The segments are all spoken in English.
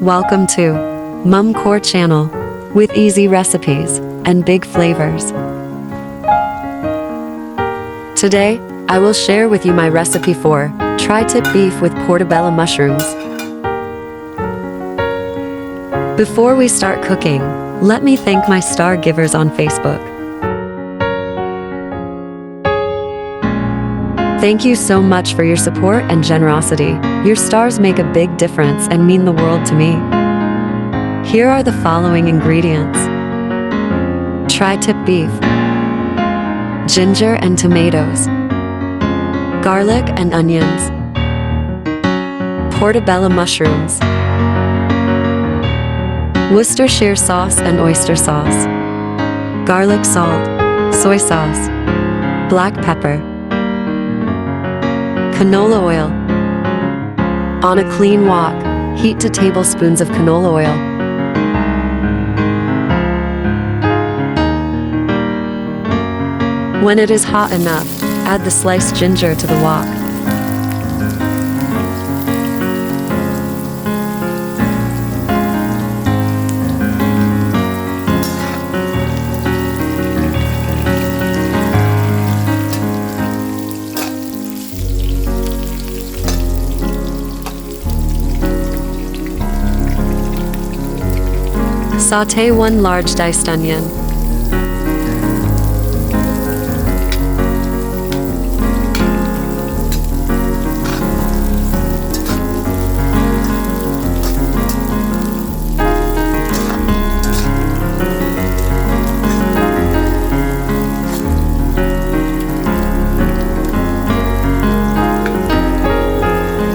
Welcome to Mum Core Channel with easy recipes and big flavors. Today, I will share with you my recipe for tri-tip beef with portabella mushrooms. Before we start cooking, let me thank my star givers on Facebook. Thank you so much for your support and generosity. Your stars make a big difference and mean the world to me. Here are the following ingredients: tri-tip beef, ginger and tomatoes, garlic and onions, portabella mushrooms, Worcestershire sauce and oyster sauce, garlic salt, soy sauce, black pepper, canola oil. On a clean wok, heat 2 tablespoons of canola oil. When it is hot enough, add the sliced ginger to the wok. Sauté 1 large diced onion.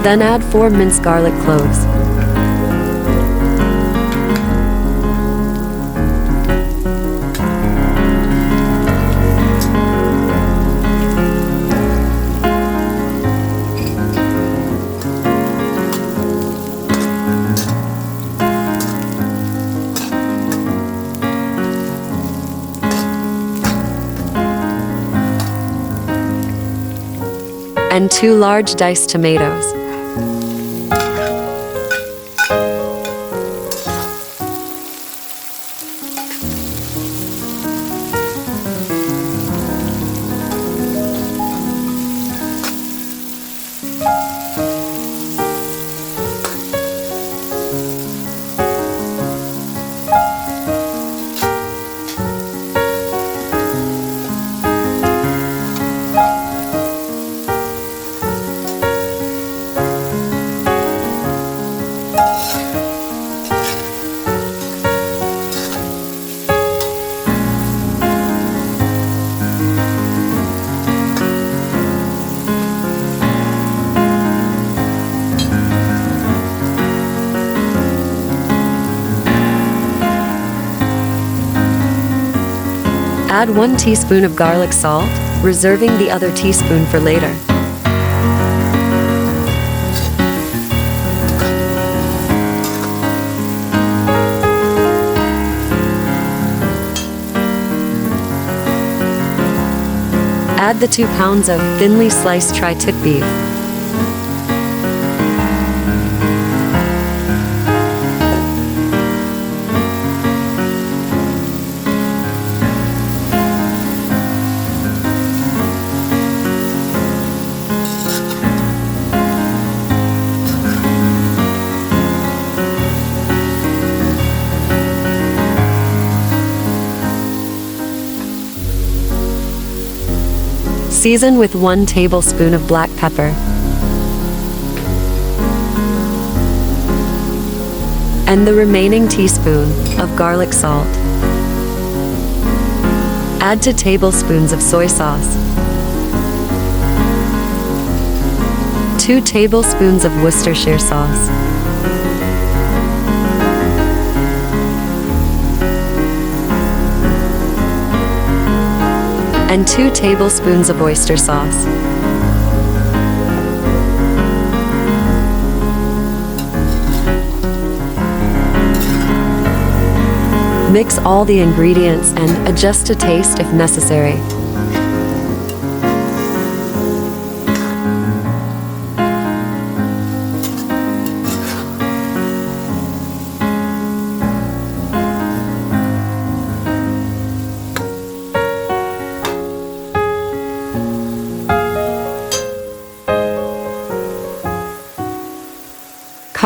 Then add 4 minced garlic cloves. And 2 large diced tomatoes. Add 1 teaspoon of garlic salt, reserving the other teaspoon for later. Add the 2 pounds of thinly sliced tri-tip beef. Season with 1 tablespoon of black pepper and the remaining teaspoon of garlic salt. Add 2 tablespoons of soy sauce, 2 tablespoons of Worcestershire sauce, and 2 tablespoons of oyster sauce. Mix all the ingredients and adjust to taste if necessary.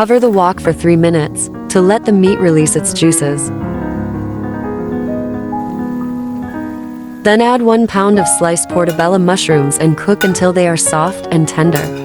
Cover the wok for 3 minutes to let the meat release its juices. Then add 1 pound of sliced portabella mushrooms and cook until they are soft and tender.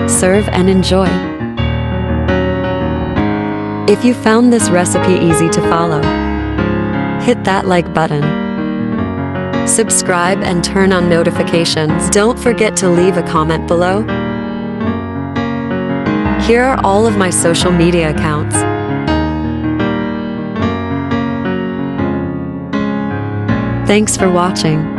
Serve and enjoy. If you found this recipe easy to follow, hit that like button. Subscribe and turn on notifications. Don't forget to leave a comment below. Here are all of my social media accounts. Thanks for watching.